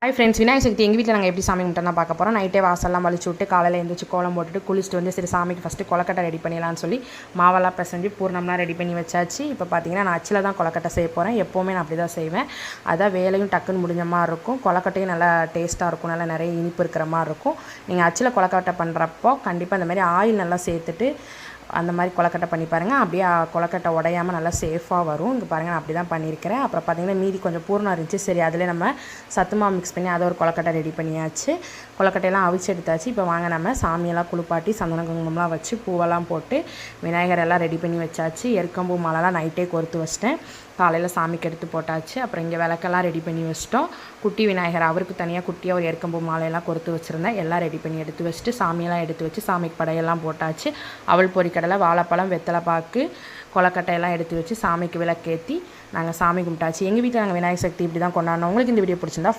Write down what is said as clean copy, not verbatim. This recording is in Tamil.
ஹாய் ஃப்ரெண்ட்ஸ், விநாயகர் சதுர்த்தி எங்கள் வீட்டில் நாங்கள் எப்படி சாமி கும்பிட்டு தான் பார்க்க போகிறோம். நைட்டே வாசல்லாம் வலிச்சு விட்டு காலையில் எழுந்திரிச்சு கோலம் போட்டுட்டு குளிச்சுட்டு வந்து சரி சாமிக்கு ஃபஸ்ட்டு கொலக்கட்டை ரெடி பண்ணிடலான்னு சொல்லி மாவெல்லாம் பிசைஞ்சு பூர்ணம்லாம் ரெடி பண்ணி வச்சாச்சு. இப்போ பார்த்தீங்கன்னா நான் அச்சில் தான் கொலக்கட்டை செய்ய போகிறேன். எப்போவுமே நான் அப்படி தான் செய்வேன். அதான் வேலையும் டக்குன்னு முடிஞ்ச மாதிரி இருக்கும், கொலக்கட்டையும் நல்லா டேஸ்ட்டாக இருக்கும், நல்லா நிறைய இனிப்பு இருக்கிற மாதிரி இருக்கும். நீங்கள் அச்சில் கொலக்கட்டை பண்ணுறப்போ கண்டிப்பாக இந்த மாதிரி ஆயில் நல்லா சேர்த்துட்டு அந்த மாதிரி கொலக்கட்டை பண்ணி பாருங்கள். அப்படியே கொலக்கட்டை உடையாமல் நல்லா சேஃபாக வரும். இங்கே பாருங்கள், நான் அப்படி தான் பண்ணியிருக்கிறேன். அப்புறம் பார்த்திங்கன்னா மீதி கொஞ்சம் பூர்ணம் இருந்துச்சு. சரி அதில் நம்ம சத்துமாவு மிக்ஸ் பண்ணி அதை ஒரு கொலக்கட்டை ரெடி பண்ணியாச்சு. கொலக்கட்டையெல்லாம் அவிச்சு எடுத்தாச்சு. இப்போ வாங்க நம்ம சாமியெல்லாம் குளிப்பாட்டி சந்தன குங்குமம்லாம் வச்சு பூவெல்லாம் போட்டு விநாயகர் எல்லாம் ரெடி பண்ணி வச்சாச்சு. எருக்கம்பூ மாலைலாம் நைட்டே கோர்த்து வச்சிட்டேன். காலையில் சாமிக்கு எடுத்து போட்டாச்சு. அப்புறம் இங்கே விளக்கெல்லாம் ரெடி பண்ணி வச்சிட்டோம். குட்டி விநாயகர் அவருக்கு தனியாக குட்டியாக ஒரு எருக்கம்பூ மாலையெல்லாம் கொடுத்து வச்சுருந்தேன். எல்லாம் ரெடி பண்ணி எடுத்து வச்சுட்டு சாமியெல்லாம் எடுத்து வச்சு சாமிக்கு படையெல்லாம் போட்டாச்சு. அவல் பொரிக்கடலை, வாழைப்பழம், வெத்தலை பாக்கு, கொலக்கட்டையெல்லாம் எடுத்து வச்சு சாமிக்கு விளக்கேற்றி நாங்கள் சாமி கும்பிட்டாச்சு. எங்கள் வீட்டில் நாங்கள் விநாயகர் சதுர்த்தி இப்படி தான் கொண்டாடினோம். உங்களுக்கு இந்த வீடியோ பிடிச்சிருந்தா